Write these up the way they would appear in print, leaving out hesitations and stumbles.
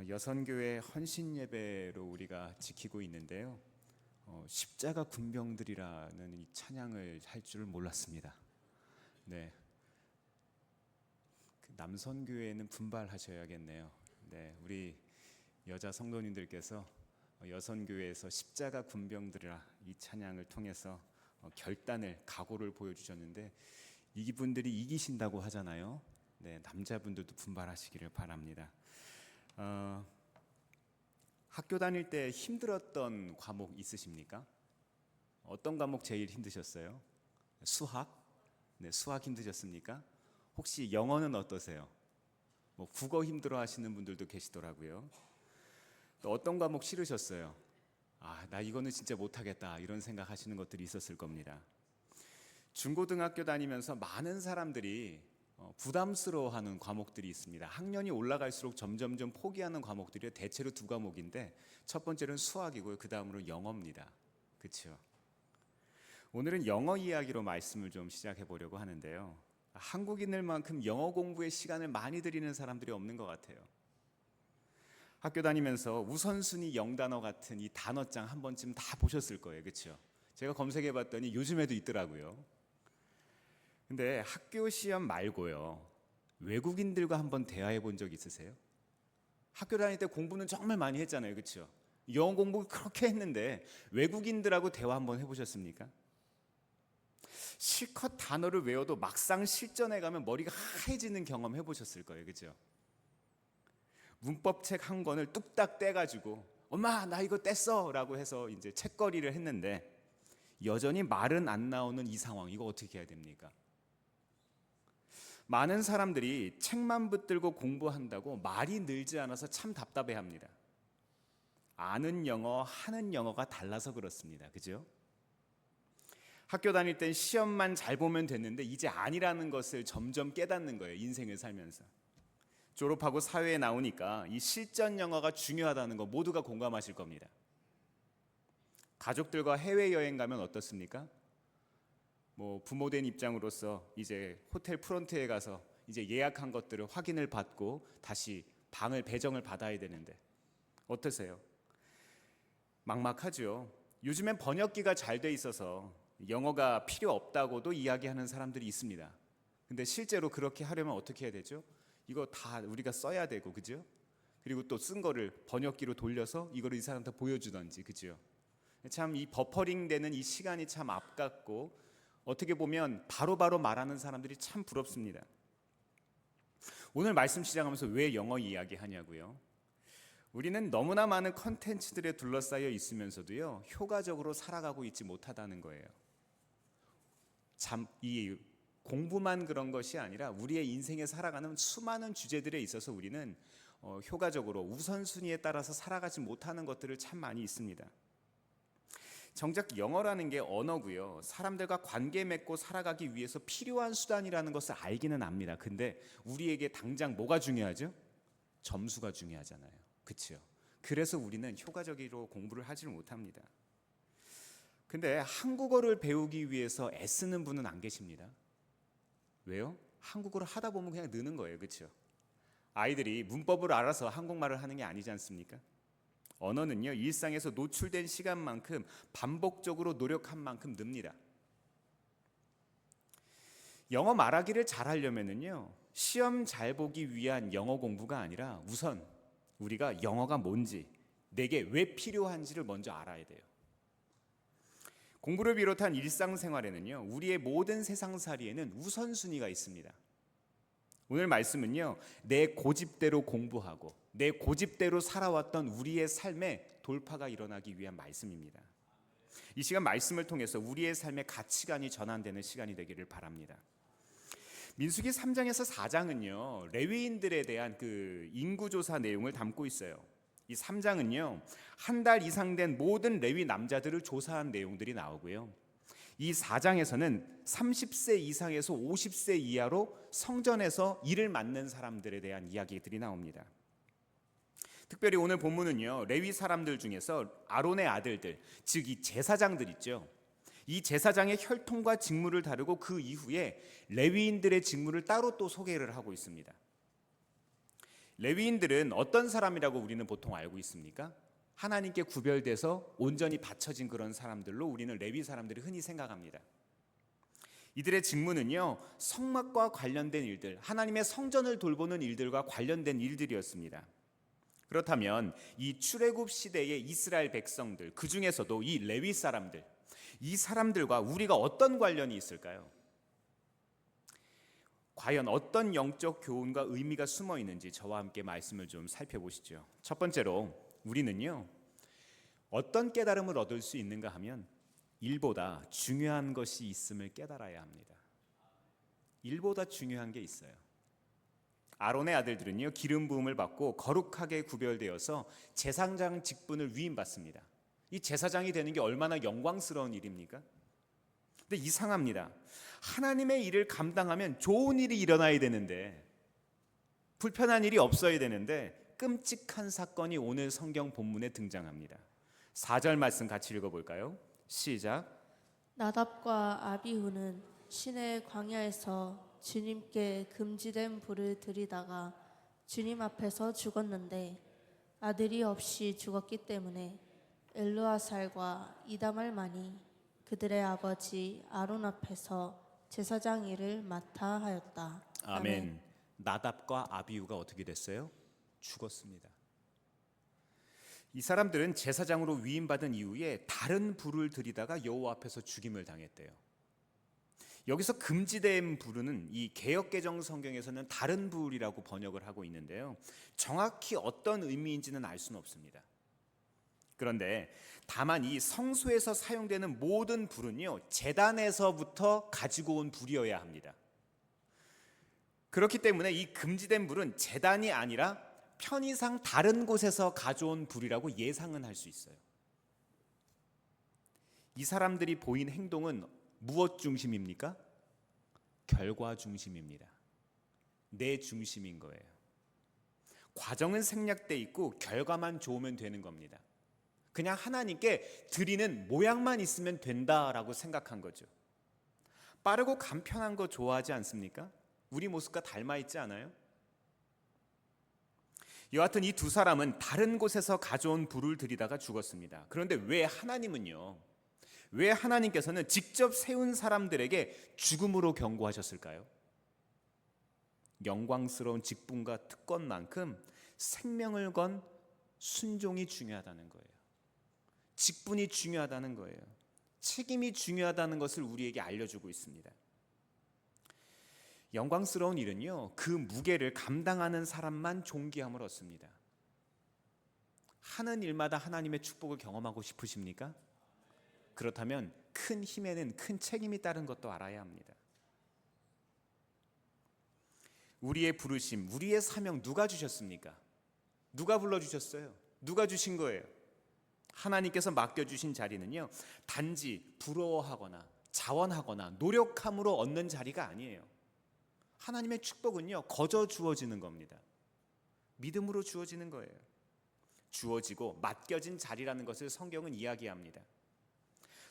여선교회 헌신 예배로 우리가 지키고 있는데요. 십자가 군병들이라는 이 찬양을 할 줄 몰랐습니다. 네, 남선교회는 분발하셔야겠네요. 네, 우리 여자 성도님들께서 여선교회에서 십자가 군병들이라 이 찬양을 통해서 결단을, 각오를 보여주셨는데 이분들이 이기신다고 하잖아요. 네, 남자분들도 분발하시기를 바랍니다. 학교 다닐 때 힘들었던 과목 있으십니까? 어떤 과목 제일 힘드셨어요? 수학? 네, 수학 힘드셨습니까? 혹시 영어는 어떠세요? 국어 힘들어 하시는 분들도 계시더라고요. 또 어떤 과목 싫으셨어요? 나 이거는 진짜 못하겠다 이런 생각하시는 것들이 있었을 겁니다. 중고등학교 다니면서 많은 사람들이 부담스러워하는 과목들이 있습니다. 학년이 올라갈수록 점점점 포기하는 과목들이 대체로 두 과목인데 첫 번째는 수학이고요. 그 다음으로 영어입니다. 그렇죠? 오늘은 영어 이야기로 말씀을 좀 시작해 보려고 하는데요. 한국인들만큼 영어 공부에 시간을 많이 들이는 사람들이 없는 것 같아요. 학교 다니면서 우선순위 영단어 같은 이 단어장 한 번쯤 다 보셨을 거예요. 그렇죠? 제가 검색해 봤더니 요즘에도 있더라고요. 근데 학교 시험 말고요, 외국인들과 한번 대화해 본 적 있으세요? 학교 다닐 때 공부는 정말 많이 했잖아요. 그렇죠? 영어 공부 그렇게 했는데 외국인들하고 대화 한번 해보셨습니까? 실컷 단어를 외워도 막상 실전에 가면 머리가 하얘지는 경험 해보셨을 거예요. 그렇죠? 문법책 한 권을 뚝딱 떼가지고 엄마 나 이거 뗐어 라고 해서 이제 책거리를 했는데 여전히 말은 안 나오는 이 상황, 이거 어떻게 해야 됩니까? 많은 사람들이 책만 붙들고 공부한다고 말이 늘지 않아서 참 답답해합니다. 아는 영어, 하는 영어가 달라서 그렇습니다. 그죠? 학교 다닐 땐 시험만 잘 보면 됐는데 이제 아니라는 것을 점점 깨닫는 거예요. 인생을 살면서. 졸업하고 사회에 나오니까 이 실전 영어가 중요하다는 거 모두가 공감하실 겁니다. 가족들과 해외여행 가면 어떻습니까? 부모된 입장으로서 이제 호텔 프론트에 가서 이제 예약한 것들을 확인을 받고 다시 방을 배정을 받아야 되는데 어떠세요? 막막하죠. 요즘엔 번역기가 잘 돼 있어서 영어가 필요 없다고도 이야기하는 사람들이 있습니다. 근데 실제로 그렇게 하려면 어떻게 해야 되죠? 이거 다 우리가 써야 되고, 그죠? 그리고 또 쓴 거를 번역기로 돌려서 이거를 이 사람한테 보여주던지, 그죠? 참 이 버퍼링 되는 이 시간이 참 아깝고 어떻게 보면 바로바로 말하는 사람들이 참 부럽습니다. 오늘 말씀 시작하면서 왜 영어 이야기 하냐고요? 우리는 너무나 많은 컨텐츠들에 둘러싸여 있으면서도요, 효과적으로 살아가고 있지 못하다는 거예요. 참 이 공부만 그런 것이 아니라 우리의 인생에 살아가는 수많은 주제들에 있어서 우리는 효과적으로 우선순위에 따라서 살아가지 못하는 것들을 참 많이 있습니다. 정작 영어라는 게 언어고요, 사람들과 관계 맺고 살아가기 위해서 필요한 수단이라는 것을 알기는 압니다. 근데 우리에게 당장 뭐가 중요하죠? 점수가 중요하잖아요. 그렇죠? 그래서 우리는 효과적으로 공부를 하지를 못합니다. 근데 한국어를 배우기 위해서 애쓰는 분은 안 계십니다. 왜요? 한국어를 하다 보면 그냥 느는 거예요. 그렇죠? 아이들이 문법을 알아서 한국말을 하는 게 아니지 않습니까? 언어는요, 일상에서 노출된 시간만큼 반복적으로 노력한 만큼 늡니다. 영어 말하기를 잘하려면요, 시험 잘 보기 위한 영어 공부가 아니라 우선 우리가 영어가 뭔지, 내게 왜 필요한지를 먼저 알아야 돼요. 공부를 비롯한 일상생활에는요, 우리의 모든 세상살이에는 우선순위가 있습니다. 오늘 말씀은요, 내 고집대로 공부하고 내 고집대로 살아왔던 우리의 삶에 돌파가 일어나기 위한 말씀입니다. 이 시간 말씀을 통해서 우리의 삶의 가치관이 전환되는 시간이 되기를 바랍니다. 민수기 3장에서 4장은요, 레위인들에 대한 그 인구조사 내용을 담고 있어요. 이 3장은요, 한 달 이상 된 모든 레위 남자들을 조사한 내용들이 나오고요, 이 4장에서는 30세 이상에서 50세 이하로 성전에서 일을 맡는 사람들에 대한 이야기들이 나옵니다. 특별히 오늘 본문은요, 레위 사람들 중에서 아론의 아들들, 즉 이 제사장들 있죠. 이 제사장의 혈통과 직무를 다루고 그 이후에 레위인들의 직무를 따로 또 소개를 하고 있습니다. 레위인들은 어떤 사람이라고 우리는 보통 알고 있습니까? 하나님께 구별돼서 온전히 바쳐진 그런 사람들로 우리는 레위 사람들이 흔히 생각합니다. 이들의 직무는요, 성막과 관련된 일들, 하나님의 성전을 돌보는 일들과 관련된 일들이었습니다. 그렇다면 이 출애굽 시대의 이스라엘 백성들, 그 중에서도 이 레위 사람들, 이 사람들과 우리가 어떤 관련이 있을까요? 과연 어떤 영적 교훈과 의미가 숨어 있는지 저와 함께 말씀을 좀 살펴보시죠. 첫 번째로 우리는요, 어떤 깨달음을 얻을 수 있는가 하면 일보다 중요한 것이 있음을 깨달아야 합니다. 일보다 중요한 게 있어요. 아론의 아들들은요, 기름 부음을 받고 거룩하게 구별되어서 제사장 직분을 위임받습니다. 이 제사장이 되는 게 얼마나 영광스러운 일입니까? 근데 이상합니다. 하나님의 일을 감당하면 좋은 일이 일어나야 되는데, 불편한 일이 없어야 되는데 끔찍한 사건이 오늘 성경 본문에 등장합니다. 4절 말씀 같이 읽어볼까요? 시작. 나답과 아비후는 시내 광야에서 주님께 금지된 불을 들이다가 주님 앞에서 죽었는데 아들이 없이 죽었기 때문에 엘르아살과 이다말만이 그들의 아버지 아론 앞에서 제사장 일을 맡아 하였다. 아멘. 나답과 아비후가 어떻게 됐어요? 죽었습니다. 이 사람들은 제사장으로 위임받은 이후에 다른 불을 들이다가 여호와 앞에서 죽임을 당했대요. 여기서 금지된 불은 이 개역개정 성경에서는 다른 불이라고 번역을 하고 있는데요, 정확히 어떤 의미인지는 알 수는 없습니다. 그런데 다만 이 성소에서 사용되는 모든 불은요, 제단에서부터 가지고 온 불이어야 합니다. 그렇기 때문에 이 금지된 불은 제단이 아니라 편의상 다른 곳에서 가져온 불이라고 예상은 할 수 있어요. 이 사람들이 보인 행동은 무엇 중심입니까? 결과 중심입니다. 내 중심인 거예요. 과정은 생략돼 있고 결과만 좋으면 되는 겁니다. 그냥 하나님께 드리는 모양만 있으면 된다라고 생각한 거죠. 빠르고 간편한 거 좋아하지 않습니까? 우리 모습과 닮아 있지 않아요? 여하튼 이 두 사람은 다른 곳에서 가져온 불을 들이다가 죽었습니다. 그런데 왜 하나님은요, 왜 하나님께서는 직접 세운 사람들에게 죽음으로 경고하셨을까요? 영광스러운 직분과 특권만큼 생명을 건 순종이 중요하다는 거예요. 직분이 중요하다는 거예요. 책임이 중요하다는 것을 우리에게 알려주고 있습니다. 영광스러운 일은요, 그 무게를 감당하는 사람만 존귀함을 얻습니다. 하는 일마다 하나님의 축복을 경험하고 싶으십니까? 그렇다면 큰 힘에는 큰 책임이 따른 것도 알아야 합니다. 우리의 부르심, 우리의 사명 누가 주셨습니까? 누가 불러주셨어요? 누가 주신 거예요? 하나님께서 맡겨주신 자리는요, 단지 부러워하거나 자원하거나 노력함으로 얻는 자리가 아니에요. 하나님의 축복은요, 거저 주어지는 겁니다. 믿음으로 주어지는 거예요. 주어지고 맡겨진 자리라는 것을 성경은 이야기합니다.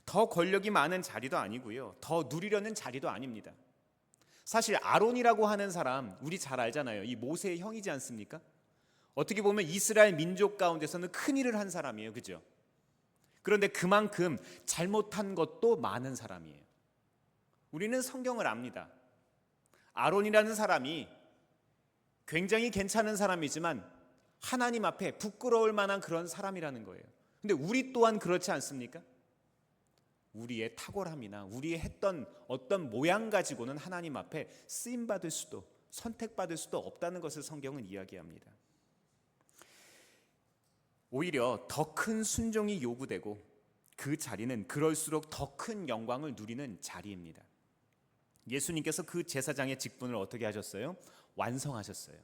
더 권력이 많은 자리도 아니고요, 더 누리려는 자리도 아닙니다. 사실 아론이라고 하는 사람 우리 잘 알잖아요. 이 모세의 형이지 않습니까? 어떻게 보면 이스라엘 민족 가운데서는 큰 일을 한 사람이에요, 그죠? 그런데 그만큼 잘못한 것도 많은 사람이에요. 우리는 성경을 압니다. 아론이라는 사람이 굉장히 괜찮은 사람이지만 하나님 앞에 부끄러울 만한 그런 사람이라는 거예요. 근데 우리 또한 그렇지 않습니까? 우리의 탁월함이나 우리의 했던 어떤 모양 가지고는 하나님 앞에 쓰임받을 수도 선택받을 수도 없다는 것을 성경은 이야기합니다. 오히려 더 큰 순종이 요구되고 그 자리는 그럴수록 더 큰 영광을 누리는 자리입니다. 예수님께서 그 제사장의 직분을 어떻게 하셨어요? 완성하셨어요.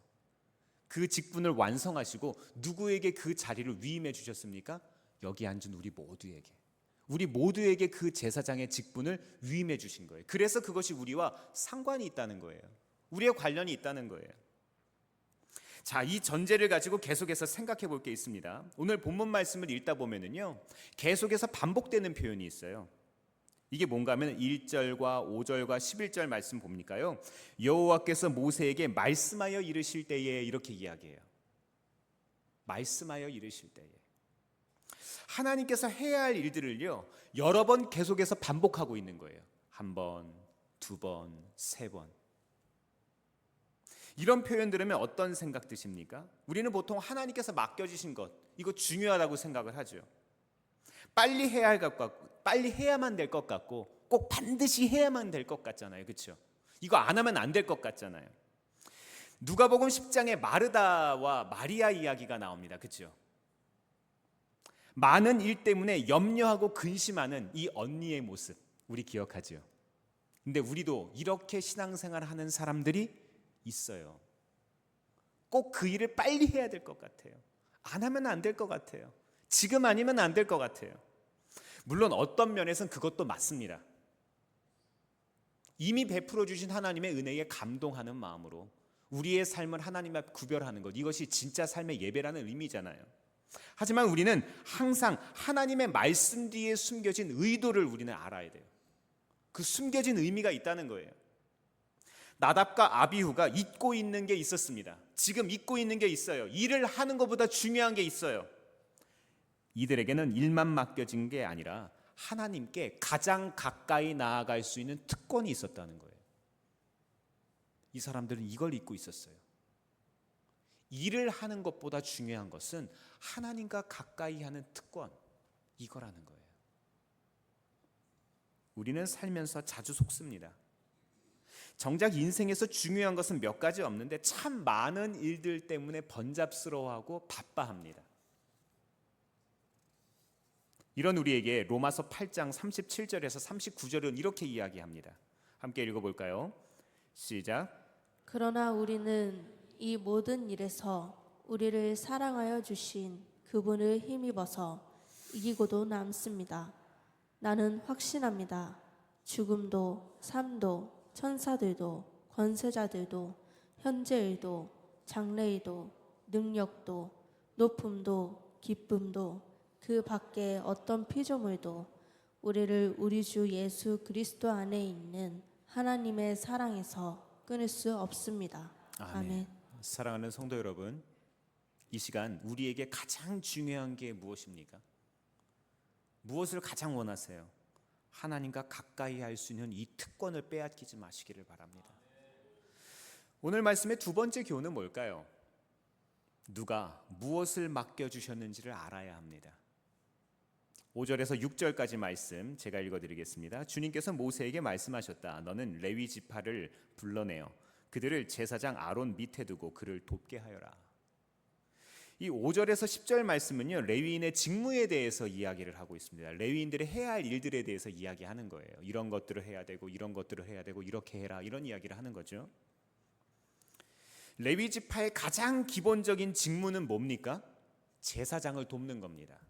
그 직분을 완성하시고 누구에게 그 자리를 위임해 주셨습니까? 여기 앉은 우리 모두에게 그 제사장의 직분을 위임해 주신 거예요. 그래서 그것이 우리와 상관이 있다는 거예요. 우리의 관련이 있다는 거예요. 자, 이 전제를 가지고 계속해서 생각해 볼 게 있습니다. 오늘 본문 말씀을 읽다 보면은요, 계속해서 반복되는 표현이 있어요. 이게 뭔가 하면 1절과 5절과 11절 말씀 봅니까요? 여호와께서 모세에게 말씀하여 이르실 때에 이렇게 이야기해요. 말씀하여 이르실 때에 하나님께서 해야 할 일들을요 여러 번 계속해서 반복하고 있는 거예요. 한 번, 두 번, 세 번. 이런 표현 들으면 어떤 생각 드십니까? 우리는 보통 하나님께서 맡겨주신 것 이거 중요하다고 생각을 하죠. 빨리 해야 할 것 같고 빨리 해야만 될 것 같고 꼭 반드시 해야만 될 것 같잖아요. 그렇죠? 이거 안 하면 안 될 것 같잖아요. 누가복음 10장에 마르다와 마리아 이야기가 나옵니다. 그렇죠? 많은 일 때문에 염려하고 근심하는 이 언니의 모습 우리 기억하죠? 근데 우리도 이렇게 신앙생활을 하는 사람들이 있어요. 꼭 그 일을 빨리 해야 될 것 같아요. 안 하면 안 될 것 같아요. 지금 아니면 안 될 것 같아요. 물론 어떤 면에서는 그것도 맞습니다. 이미 베풀어 주신 하나님의 은혜에 감동하는 마음으로 우리의 삶을 하나님 앞 구별하는 것, 이것이 진짜 삶의 예배라는 의미잖아요. 하지만 우리는 항상 하나님의 말씀 뒤에 숨겨진 의도를 우리는 알아야 돼요. 그 숨겨진 의미가 있다는 거예요. 나답과 아비후가 잊고 있는 게 있었습니다. 지금 잊고 있는 게 있어요. 일을 하는 것보다 중요한 게 있어요. 이들에게는 일만 맡겨진 게 아니라 하나님께 가장 가까이 나아갈 수 있는 특권이 있었다는 거예요. 이 사람들은 이걸 잊고 있었어요. 일을 하는 것보다 중요한 것은 하나님과 가까이 하는 특권, 이거라는 거예요. 우리는 살면서 자주 속습니다. 정작 인생에서 중요한 것은 몇 가지 없는데 참 많은 일들 때문에 번잡스러워하고 바빠합니다. 이런 우리에게 로마서 8장 37절에서 39절은 이렇게 이야기합니다. 함께 읽어볼까요? 시작. 그러나 우리는 이 모든 일에서 우리를 사랑하여 주신 그분을 힘입어서 이기고도 남습니다. 나는 확신합니다. 죽음도 삶도 천사들도 권세자들도 현재일도 장래일도 능력도 높음도 기쁨도 그 밖에 어떤 피조물도 우리를 우리 주 예수 그리스도 안에 있는 하나님의 사랑에서 끊을 수 없습니다. 아멘. 사랑하는 성도 여러분, 이 시간 우리에게 가장 중요한 게 무엇입니까? 무엇을 가장 원하세요? 하나님과 가까이 할 수 있는 이 특권을 빼앗기지 마시기를 바랍니다. 오늘 말씀의 두 번째 교훈은 뭘까요? 누가 무엇을 맡겨주셨는지를 알아야 합니다. 5절에서 6절까지 말씀 제가 읽어드리겠습니다. 주님께서 모세에게 말씀하셨다. 너는 레위 지파를 불러내어 그들을 제사장 아론 밑에 두고 그를 돕게 하여라. 이 5절에서 10절 말씀은요, 레위인의 직무에 대해서 이야기를 하고 있습니다. 레위인들이 해야 할 일들에 대해서 이야기하는 거예요. 이런 것들을 해야 되고 이런 것들을 해야 되고 이렇게 해라, 이런 이야기를 하는 거죠. 레위 지파의 가장 기본적인 직무는 뭡니까? 제사장을 돕는 겁니다.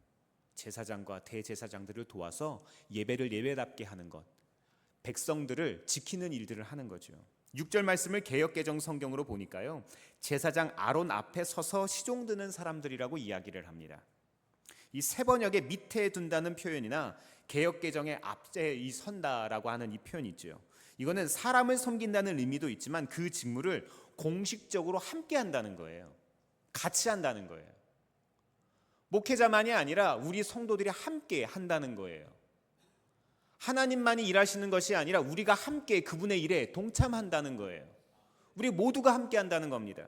제사장과 대제사장들을 도와서 예배를 예배답게 하는 것, 백성들을 지키는 일들을 하는 거죠. 6절 말씀을 개역개정 성경으로 보니까요, 제사장 아론 앞에 서서 시종 드는 사람들이라고 이야기를 합니다. 이 세 번역의 밑에 둔다는 표현이나 개역개정의 앞에 이 선다라고 하는 이 표현이 있죠. 이거는 사람을 섬긴다는 의미도 있지만 그 직무를 공식적으로 함께 한다는 거예요. 같이 한다는 거예요. 목회자만이 아니라 우리 성도들이 함께 한다는 거예요. 하나님만이 일하시는 것이 아니라 우리가 함께 그분의 일에 동참한다는 거예요. 우리 모두가 함께 한다는 겁니다.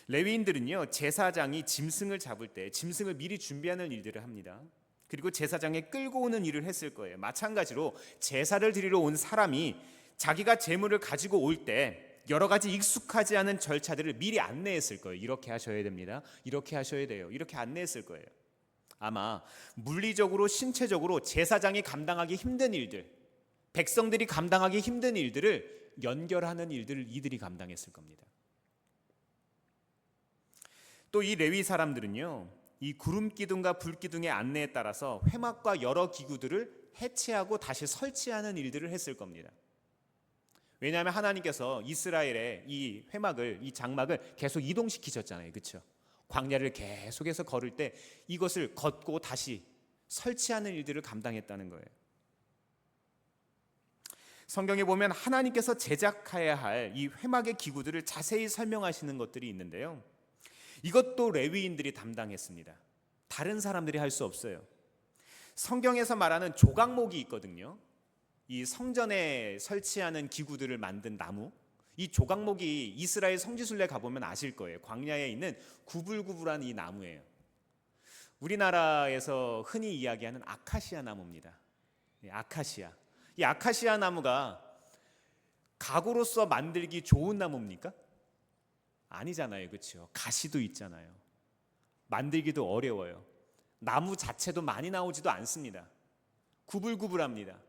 레위인들은요, 제사장이 짐승을 잡을 때 짐승을 미리 준비하는 일들을 합니다. 그리고 제사장에 끌고 오는 일을 했을 거예요. 마찬가지로 제사를 드리러 온 사람이 자기가 제물을 가지고 올 때 여러 가지 익숙하지 않은 절차들을 미리 안내했을 거예요. 이렇게 하셔야 됩니다. 이렇게 하셔야 돼요. 이렇게 안내했을 거예요. 아마 물리적으로 신체적으로 제사장이 감당하기 힘든 일들, 백성들이 감당하기 힘든 일들을 연결하는 일들을 이들이 감당했을 겁니다. 또 이 레위 사람들은요, 이 구름 기둥과 불 기둥의 안내에 따라서 회막과 여러 기구들을 해체하고 다시 설치하는 일들을 했을 겁니다. 왜냐하면 하나님께서 이스라엘의 이 회막을, 이 장막을 계속 이동시키셨잖아요. 그렇죠? 광야를 계속해서 걸을 때 이것을 걷고 다시 설치하는 일들을 감당했다는 거예요. 성경에 보면 하나님께서 제작해야 할 이 회막의 기구들을 자세히 설명하시는 것들이 있는데요, 이것도 레위인들이 담당했습니다. 다른 사람들이 할 수 없어요. 성경에서 말하는 조각목이 있거든요. 이 성전에 설치하는 기구들을 만든 나무, 이 조각목이 이스라엘 성지순례 가보면 아실 거예요. 광야에 있는 구불구불한 이 나무예요. 우리나라에서 흔히 이야기하는 아카시아 나무입니다. 아카시아. 이 아카시아 나무가 가구로서 만들기 좋은 나무입니까? 아니잖아요, 그렇죠? 가시도 있잖아요. 만들기도 어려워요. 나무 자체도 많이 나오지도 않습니다. 구불구불합니다.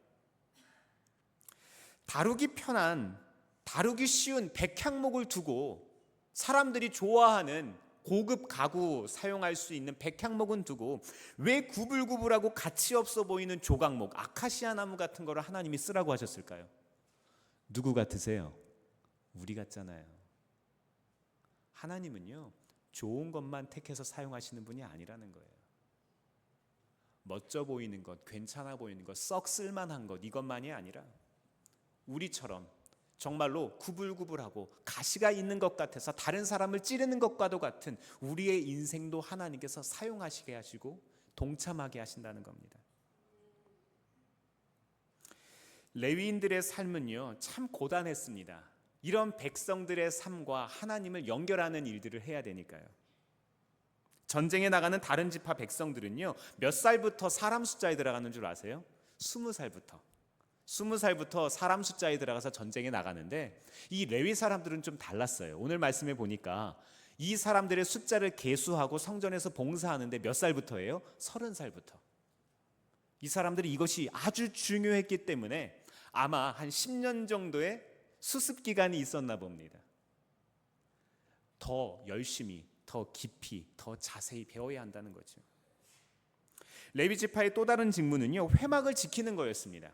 다루기 편한, 다루기 쉬운 백향목을 두고 사람들이 좋아하는 고급 가구 사용할 수 있는 백향목은 두고 왜 구불구불하고 가치 없어 보이는 조각목, 아카시아 나무 같은 거를 하나님이 쓰라고 하셨을까요? 누구 같으세요? 우리 같잖아요. 하나님은요, 좋은 것만 택해서 사용하시는 분이 아니라는 거예요. 멋져 보이는 것, 괜찮아 보이는 것, 썩 쓸만한 것, 이것만이 아니라 우리처럼 정말로 구불구불하고 가시가 있는 것 같아서 다른 사람을 찌르는 것과도 같은 우리의 인생도 하나님께서 사용하시게 하시고 동참하게 하신다는 겁니다. 레위인들의 삶은요, 참 고단했습니다. 이런 백성들의 삶과 하나님을 연결하는 일들을 해야 되니까요. 전쟁에 나가는 다른 지파 백성들은요, 몇 살부터 사람 숫자에 들어가는 줄 아세요? 20살부터 사람 숫자에 들어가서 전쟁에 나가는데, 이 레위 사람들은 좀 달랐어요. 오늘 말씀에 보니까 이 사람들의 숫자를 계수하고 성전에서 봉사하는데 몇 살부터예요? 30살부터. 이 사람들이 이것이 아주 중요했기 때문에 아마 한 10년 정도의 수습 기간이 있었나 봅니다. 더 열심히, 더 깊이, 더 자세히 배워야 한다는 거죠. 레위 지파의 또 다른 직무는요, 회막을 지키는 거였습니다.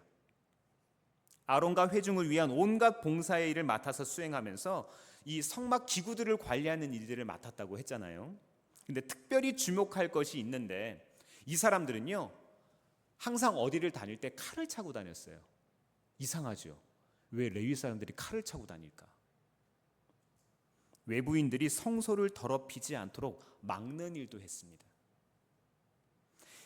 아론과 회중을 위한 온갖 봉사의 일을 맡아서 수행하면서 이 성막 기구들을 관리하는 일들을 맡았다고 했잖아요. 근데 특별히 주목할 것이 있는데, 이 사람들은요, 항상 어디를 다닐 때 칼을 차고 다녔어요. 이상하죠? 왜 레위 사람들이 칼을 차고 다닐까? 외부인들이 성소를 더럽히지 않도록 막는 일도 했습니다.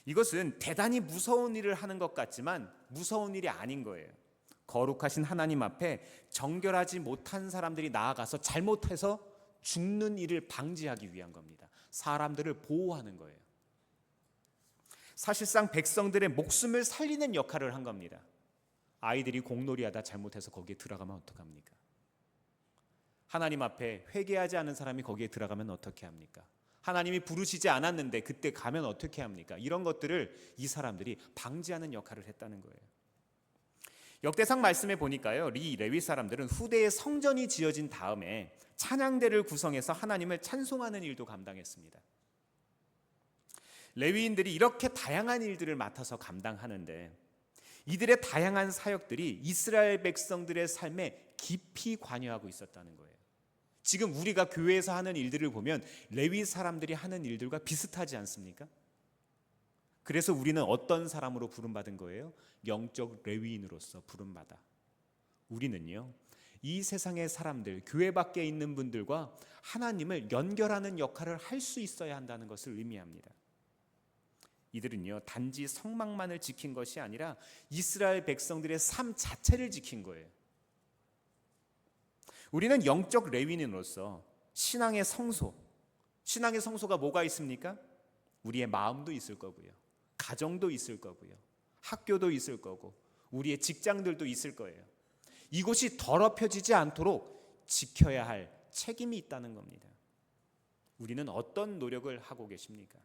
이것은 대단히 무서운 일을 하는 것 같지만 무서운 일이 아닌 거예요. 거룩하신 하나님 앞에 정결하지 못한 사람들이 나아가서 잘못해서 죽는 일을 방지하기 위한 겁니다. 사람들을 보호하는 거예요. 사실상 백성들의 목숨을 살리는 역할을 한 겁니다. 아이들이 공놀이하다 잘못해서 거기에 들어가면 어떡합니까? 하나님 앞에 회개하지 않은 사람이 거기에 들어가면 어떻게 합니까? 하나님이 부르시지 않았는데 그때 가면 어떻게 합니까? 이런 것들을 이 사람들이 방지하는 역할을 했다는 거예요. 역대상 말씀에 보니까요, 이 레위 사람들은 후대에 성전이 지어진 다음에 찬양대를 구성해서 하나님을 찬송하는 일도 감당했습니다. 레위인들이 이렇게 다양한 일들을 맡아서 감당하는데, 이들의 다양한 사역들이 이스라엘 백성들의 삶에 깊이 관여하고 있었다는 거예요. 지금 우리가 교회에서 하는 일들을 보면 레위 사람들이 하는 일들과 비슷하지 않습니까? 그래서 우리는 어떤 사람으로 부름받은 거예요? 영적 레위인으로서 부름받아. 우리는요, 이 세상의 사람들, 교회 밖에 있는 분들과 하나님을 연결하는 역할을 할 수 있어야 한다는 것을 의미합니다. 이들은요, 단지 성막만을 지킨 것이 아니라 이스라엘 백성들의 삶 자체를 지킨 거예요. 우리는 영적 레위인으로서 신앙의 성소가 뭐가 있습니까? 우리의 마음도 있을 거고요, 가정도 있을 거고요, 학교도 있을 거고, 우리의 직장들도 있을 거예요. 이곳이 더럽혀지지 않도록 지켜야 할 책임이 있다는 겁니다. 우리는 어떤 노력을 하고 계십니까?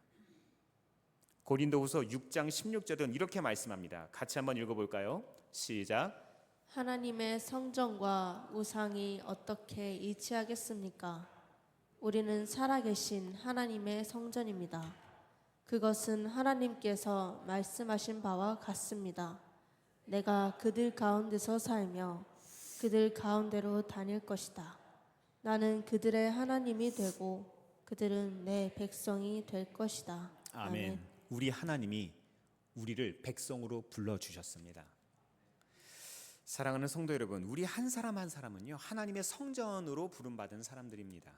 고린도후서 6장 16절은 이렇게 말씀합니다. 같이 한번 읽어볼까요? 시작. 하나님의 성전과 우상이 어떻게 일치하겠습니까? 우리는 살아계신 하나님의 성전입니다. 그것은 하나님께서 말씀하신 바와 같습니다. 내가 그들 가운데서 살며 그들 가운데로 다닐 것이다. 나는 그들의 하나님이 되고 그들은 내 백성이 될 것이다. 아멘. 우리 하나님이 우리를 백성으로 불러주셨습니다. 사랑하는 성도 여러분, 우리 한 사람 한 사람은요, 하나님의 성전으로 부름받은 사람들입니다.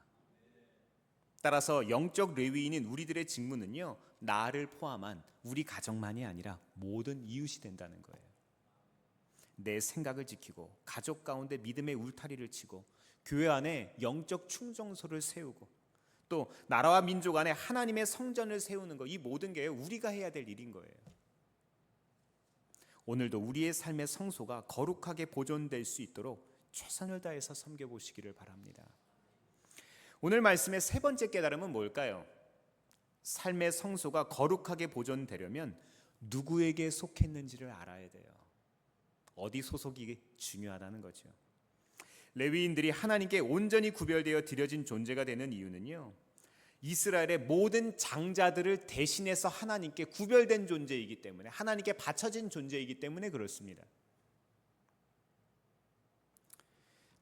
따라서 영적 레위인인 우리들의 직무는요, 나를 포함한 우리 가정만이 아니라 모든 이웃이 된다는 거예요. 내 생각을 지키고 가족 가운데 믿음의 울타리를 치고 교회 안에 영적 충성소를 세우고 또 나라와 민족 안에 하나님의 성전을 세우는 것, 이 모든 게 우리가 해야 될 일인 거예요. 오늘도 우리의 삶의 성소가 거룩하게 보존될 수 있도록 최선을 다해서 섬겨보시기를 바랍니다. 오늘 말씀의 세 번째 깨달음은 뭘까요? 삶의 성소가 거룩하게 보존되려면 누구에게 속했는지를 알아야 돼요. 어디 소속이 중요하다는 거죠. 레위인들이 하나님께 온전히 구별되어 드려진 존재가 되는 이유는요, 이스라엘의 모든 장자들을 대신해서 하나님께 구별된 존재이기 때문에, 하나님께 바쳐진 존재이기 때문에 그렇습니다.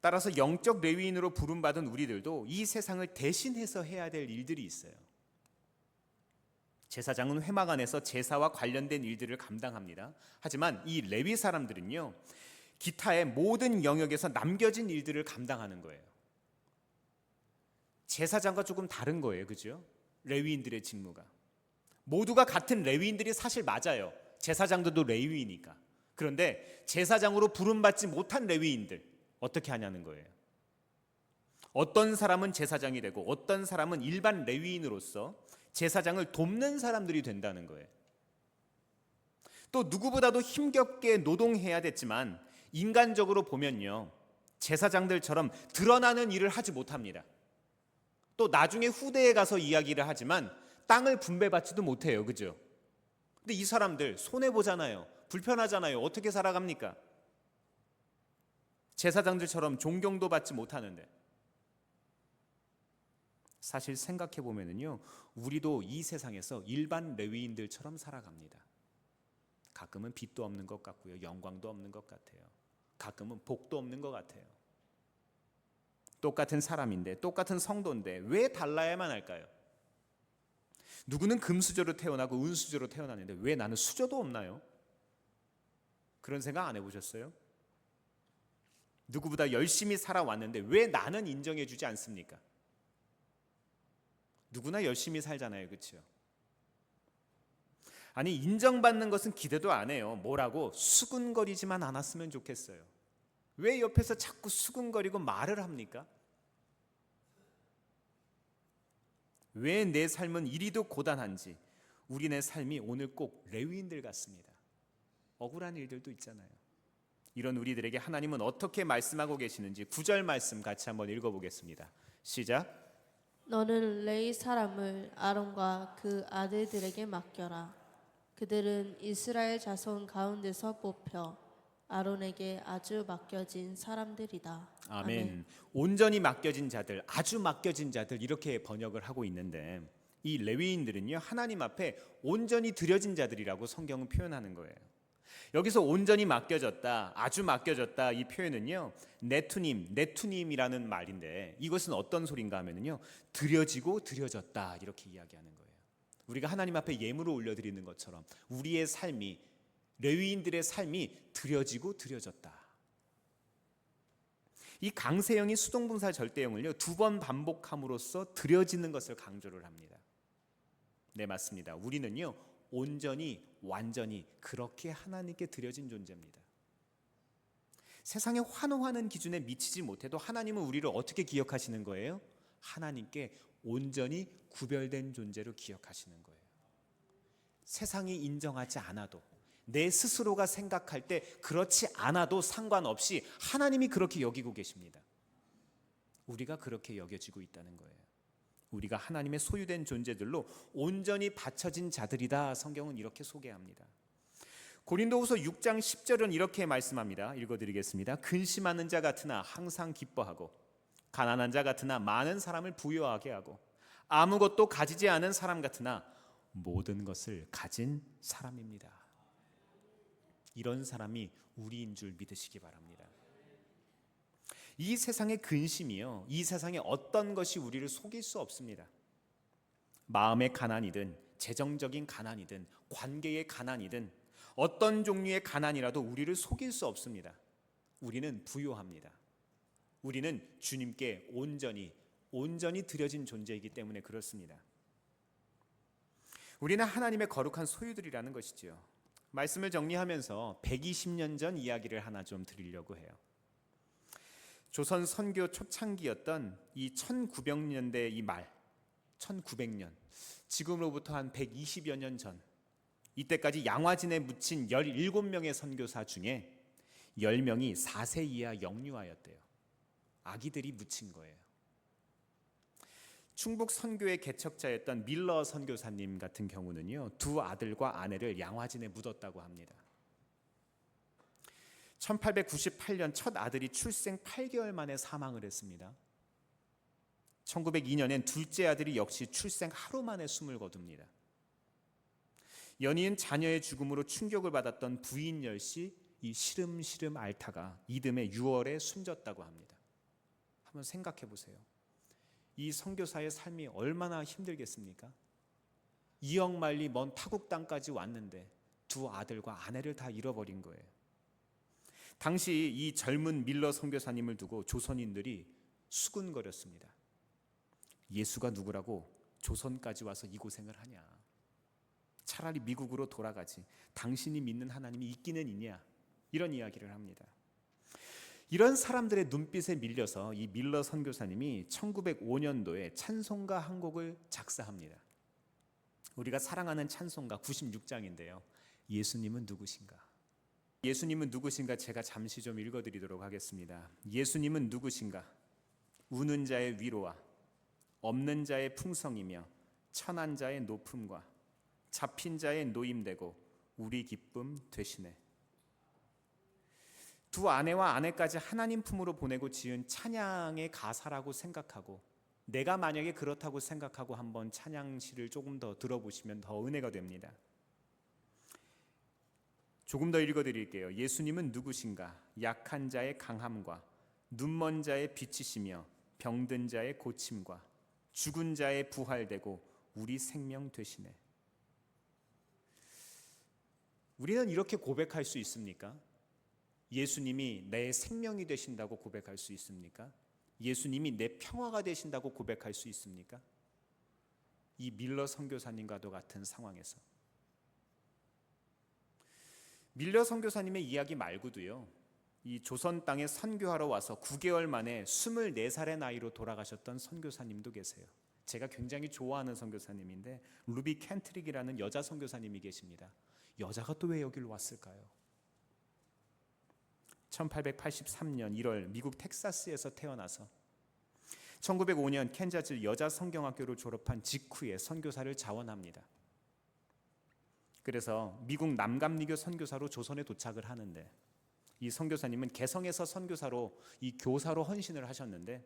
따라서 영적 레위인으로 부름받은 우리들도 이 세상을 대신해서 해야 될 일들이 있어요. 제사장은 회막 안에서 제사와 관련된 일들을 감당합니다. 하지만 이 레위 사람들은요, 기타의 모든 영역에서 남겨진 일들을 감당하는 거예요. 제사장과 조금 다른 거예요, 그죠? 레위인들의 직무가 모두가 같은 레위인들이 사실 맞아요. 제사장들도 레위이니까. 그런데 제사장으로 부름받지 못한 레위인들 어떻게 하냐는 거예요. 어떤 사람은 제사장이 되고 어떤 사람은 일반 레위인으로서 제사장을 돕는 사람들이 된다는 거예요. 또 누구보다도 힘겹게 노동해야 됐지만 인간적으로 보면요, 제사장들처럼 드러나는 일을 하지 못합니다. 또 나중에 후대에 가서 이야기를 하지만 땅을 분배받지도 못해요, 그죠? 근데 이 사람들 손해보잖아요. 불편하잖아요. 어떻게 살아갑니까? 제사장들처럼 존경도 받지 못하는데. 사실 생각해 보면은요, 우리도 이 세상에서 일반 레위인들처럼 살아갑니다. 가끔은 빚도 없는 것 같고요, 영광도 없는 것 같아요. 가끔은 복도 없는 것 같아요. 똑같은 사람인데, 똑같은 성도인데 왜 달라야만 할까요? 누구는 금수저로 태어나고 은수저로 태어났는데 왜 나는 수저도 없나요? 그런 생각 안 해보셨어요? 누구보다 열심히 살아왔는데 왜 나는 인정해주지 않습니까? 누구나 열심히 살잖아요, 그렇죠? 아니, 인정받는 것은 기대도 안 해요. 뭐라고? 수근거리지만 않았으면 좋겠어요. 왜 옆에서 자꾸 수근거리고 말을 합니까? 왜 내 삶은 이리도 고단한지, 우리네 삶이 오늘 꼭 레위인들 같습니다. 억울한 일들도 있잖아요. 이런 우리들에게 하나님은 어떻게 말씀하고 계시는지 9절 말씀 같이 한번 읽어보겠습니다. 시작. 너는 레위 사람을 아론과 그 아들들에게 맡겨라. 그들은 이스라엘 자손 가운데서 뽑혀 아론에게 아주 맡겨진 사람들이다. 아멘. 온전히 맡겨진 자들, 아주 맡겨진 자들, 이렇게 번역을 하고 있는데, 이 레위인들은요, 하나님 앞에 온전히 드려진 자들이라고 성경은 표현하는 거예요. 여기서 온전히 맡겨졌다, 아주 맡겨졌다, 이 표현은요, 네투님이라는 말인데, 이것은 어떤 소린가 하면은요, 드려지고 드려졌다, 이렇게 이야기하는 거예요. 우리가 하나님 앞에 예물을 올려드리는 것처럼 우리의 삶이, 레위인들의 삶이 드려지고 드려졌다. 이 강세형이 수동분사 절대형을요, 2번 반복함으로써 드려지는 것을 강조를 합니다. 네, 맞습니다. 우리는요, 온전히 완전히 그렇게 하나님께 드려진 존재입니다. 세상에 환호하는 기준에 미치지 못해도 하나님은 우리를 어떻게 기억하시는 거예요? 하나님께 온전히 구별된 존재로 기억하시는 거예요. 세상이 인정하지 않아도, 내 스스로가 생각할 때 그렇지 않아도 상관없이 하나님이 그렇게 여기고 계십니다. 우리가 그렇게 여겨지고 있다는 거예요. 우리가 하나님의 소유된 존재들로 온전히 바쳐진 자들이다, 성경은 이렇게 소개합니다. 고린도후서 6장 10절은 이렇게 말씀합니다. 읽어드리겠습니다. 근심하는 자 같으나 항상 기뻐하고, 가난한 자 같으나 많은 사람을 부유하게 하고, 아무것도 가지지 않은 사람 같으나 모든 것을 가진 사람입니다. 이런 사람이 우리인 줄 믿으시기 바랍니다. 이 세상의 근심이요, 이 세상의 어떤 것이 우리를 속일 수 없습니다. 마음의 가난이든 재정적인 가난이든 관계의 가난이든 어떤 종류의 가난이라도 우리를 속일 수 없습니다. 우리는 부유합니다. 우리는 주님께 온전히 온전히 드려진 존재이기 때문에 그렇습니다. 우리는 하나님의 거룩한 소유들이라는 것이지요. 말씀을 정리하면서 120년 전 이야기를 하나 좀 드리려고 해요. 조선 선교 초창기였던 이 1900년대 이 말, 1900년, 지금으로부터 한 120여 년 전, 이때까지 양화진에 묻힌 17명의 선교사 중에 10명이 4세 이하 영유아였대요. 아기들이 묻힌 거예요. 충북 선교의 개척자였던 밀러 선교사님 같은 경우는요, 두 아들과 아내를 양화진에 묻었다고 합니다. 1898년 첫 아들이 출생 8개월 만에 사망을 했습니다. 1902년엔 둘째 아들이 역시 출생 하루 만에 숨을 거둡니다. 연이은 자녀의 죽음으로 충격을 받았던 부인 열씨 이 시름시름 앓다가 이듬해 6월에 숨졌다고 합니다. 한번 생각해 보세요. 이 선교사의 삶이 얼마나 힘들겠습니까? 2억 마일리 먼 타국 땅까지 왔는데 두 아들과 아내를 다 잃어버린 거예요. 당시 이 젊은 밀러 선교사님을 두고 조선인들이 수군거렸습니다. 예수가 누구라고 조선까지 와서 이 고생을 하냐? 차라리 미국으로 돌아가지. 당신이 믿는 하나님이 있기는 있냐? 이런 이야기를 합니다. 이런 사람들의 눈빛에 밀려서 이 밀러 선교사님이 1905년도에 찬송가 한 곡을 작사합니다. 우리가 사랑하는 찬송가 96장인데요. 예수님은 누구신가? 예수님은 누구신가? 제가 잠시 좀 읽어드리도록 하겠습니다. 예수님은 누구신가? 우는 자의 위로와 없는 자의 풍성이며 천한 자의 높음과 잡힌 자의 노임되고 우리 기쁨 되시네. 두 아내와 아내까지 하나님 품으로 보내고 지은 찬양의 가사라고 생각하고, 내가 만약에 그렇다고 생각하고 한번 찬양시를 조금 더 들어보시면 더 은혜가 됩니다. 조금 더 읽어드릴게요. 예수님은 누구신가? 약한 자의 강함과 눈먼 자의 빛이시며 병든 자의 고침과 죽은 자의 부활되고 우리 생명 되시네. 우리는 이렇게 고백할 수 있습니까? 예수님이 내 생명이 되신다고 고백할 수 있습니까? 예수님이 내 평화가 되신다고 고백할 수 있습니까? 이 밀러 선교사님과도 같은 상황에서 밀러 선교사님의 이야기 말고도요, 이 조선 땅에 선교하러 와서 9개월 만에 24살의 나이로 돌아가셨던 선교사님도 계세요. 제가 굉장히 좋아하는 선교사님인데 루비 켄트릭이라는 여자 선교사님이 계십니다. 여자가 또 왜 여기로 왔을까요? 1883년 1월 미국 텍사스에서 태어나서 1905년 캔자스 여자 성경학교를 졸업한 직후에 선교사를 자원합니다. 그래서 미국 남감리교 선교사로 조선에 도착을 하는데, 이 선교사님은 개성에서 선교사로 이 교사로 헌신을 하셨는데,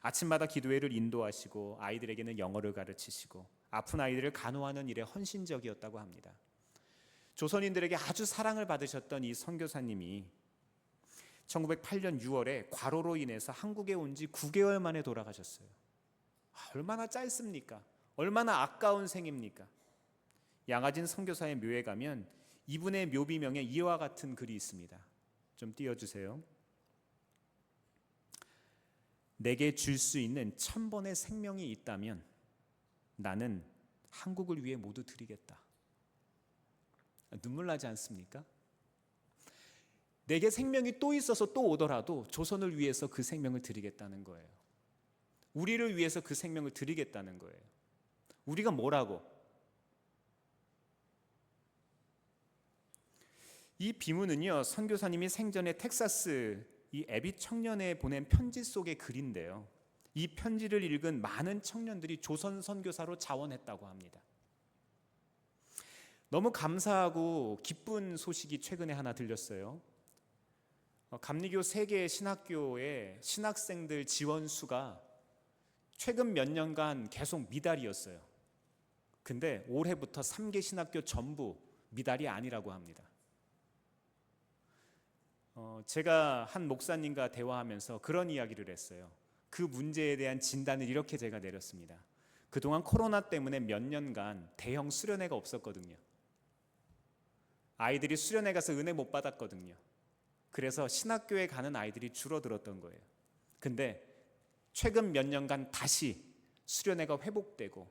아침마다 기도회를 인도하시고 아이들에게는 영어를 가르치시고 아픈 아이들을 간호하는 일에 헌신적이었다고 합니다. 조선인들에게 아주 사랑을 받으셨던 이 선교사님이 1908년 6월에 과로로 인해서 한국에 온 지 9개월 만에 돌아가셨어요. 얼마나 짧습니까? 얼마나 아까운 생입니까? 양화진 선교사의 묘에 가면 이분의 묘비명에 이와 같은 글이 있습니다. 좀 띄워주세요. 내게 줄 수 있는 1000번의 생명이 있다면 나는 한국을 위해 모두 드리겠다. 눈물 나지 않습니까? 내게 생명이 또 있어서 또 오더라도 조선을 위해서 그 생명을 드리겠다는 거예요. 우리를 위해서 그 생명을 드리겠다는 거예요. 우리가 뭐라고? 이 비문은요, 선교사님이 생전에 텍사스 이 애비 청년에 보낸 편지 속의 글인데요, 이 편지를 읽은 많은 청년들이 조선 선교사로 자원했다고 합니다. 너무 감사하고 기쁜 소식이 최근에 하나 들렸어요. 감리교 3개 신학교의 신학생들 지원 수가 최근 몇 년간 계속 미달이었어요. 근데 올해부터 3개 신학교 전부 미달이 아니라고 합니다. 제가 한 목사님과 대화하면서 그런 이야기를 했어요. 그 문제에 대한 진단을 이렇게 제가 내렸습니다. 그동안 코로나 때문에 몇 년간 대형 수련회가 없었거든요. 아이들이 수련회 가서 은혜 못 받았거든요. 그래서 신학교에 가는 아이들이 줄어들었던 거예요. 근데 최근 몇 년간 다시 수련회가 회복되고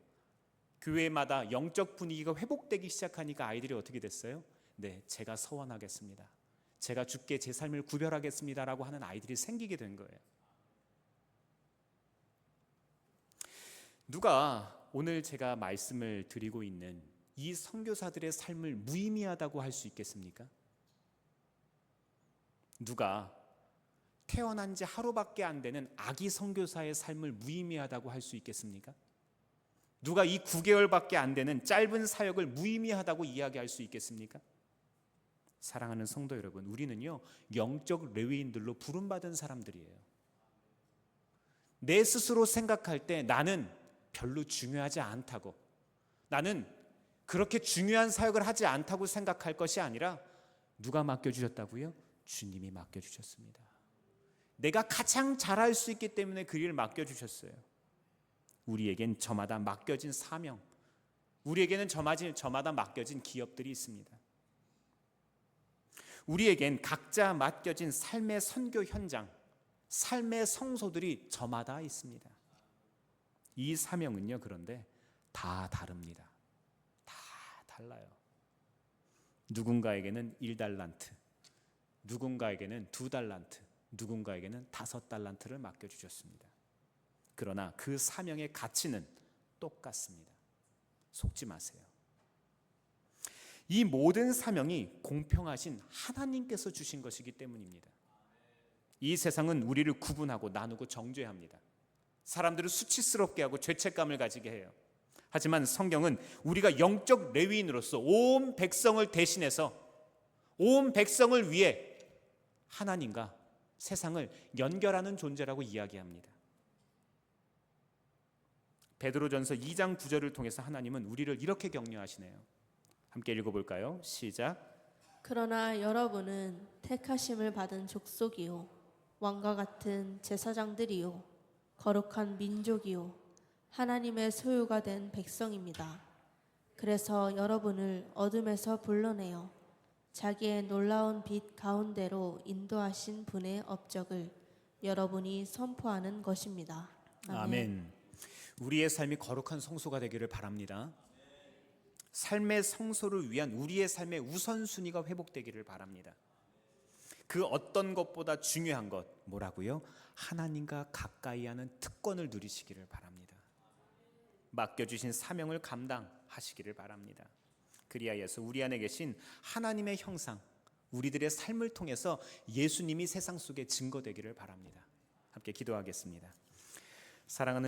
교회마다 영적 분위기가 회복되기 시작하니까 아이들이 어떻게 됐어요? 네, 제가 서원하겠습니다. 제가 주께 제 삶을 구별하겠습니다라고 하는 아이들이 생기게 된 거예요. 누가 오늘 제가 말씀을 드리고 있는 이 선교사들의 삶을 무의미하다고 할 수 있겠습니까? 누가 태어난 지 하루밖에 안 되는 아기 선교사의 삶을 무의미하다고 할 수 있겠습니까? 누가 이 9개월밖에 안 되는 짧은 사역을 무의미하다고 이야기할 수 있겠습니까? 사랑하는 성도 여러분, 우리는요 영적 레위인들로 부름받은 사람들이에요. 내 스스로 생각할 때 나는 별로 중요하지 않다고, 나는 그렇게 중요한 사역을 하지 않다고 생각할 것이 아니라 누가 맡겨주셨다고요? 주님이 맡겨주셨습니다. 내가 가장 잘할 수 있기 때문에 그 일을 맡겨주셨어요. 우리에겐 저마다 맡겨진 사명, 우리에게는 저마다 맡겨진 기업들이 있습니다. 우리에겐 각자 맡겨진 삶의 선교 현장, 삶의 성소들이 저마다 있습니다. 이 사명은요, 그런데 다 다릅니다. 다 달라요. 누군가에게는 1달란트, 누군가에게는 2달란트, 누군가에게는 5달란트를 맡겨주셨습니다. 그러나 그 사명의 가치는 똑같습니다. 속지 마세요. 이 모든 사명이 공평하신 하나님께서 주신 것이기 때문입니다. 이 세상은 우리를 구분하고 나누고 정죄합니다. 사람들을 수치스럽게 하고 죄책감을 가지게 해요. 하지만 성경은 우리가 영적 레위인으로서 온 백성을 대신해서 온 백성을 위해 하나님과 세상을 연결하는 존재라고 이야기합니다. 베드로전서 2장 9절을 통해서 하나님은 우리를 이렇게 격려하시네요. 함께 읽어볼까요? 시작. 그러나 여러분은 택하심을 받은 족속이요 왕과 같은 제사장들이요 거룩한 민족이요 하나님의 소유가 된 백성입니다. 그래서 여러분을 어둠에서 불러내어 자기의 놀라운 빛 가운데로 인도하신 분의 업적을 여러분이 선포하는 것입니다. 아멘. 우리의 삶이 거룩한 성소가 되기를 바랍니다. 삶의 성소를 위한 우리의 삶의 우선순위가 회복되기를 바랍니다. 그 어떤 것보다 중요한 것 뭐라고요? 하나님과 가까이 하는 특권을 누리시기를 바랍니다. 맡겨주신 사명을 감당하시기를 바랍니다. 그리하여서 우리 안에 계신 하나님의 형상, 우리들의 삶을 통해서 예수님이 세상 속에 증거되기를 바랍니다. 함께 기도하겠습니다. 사랑하는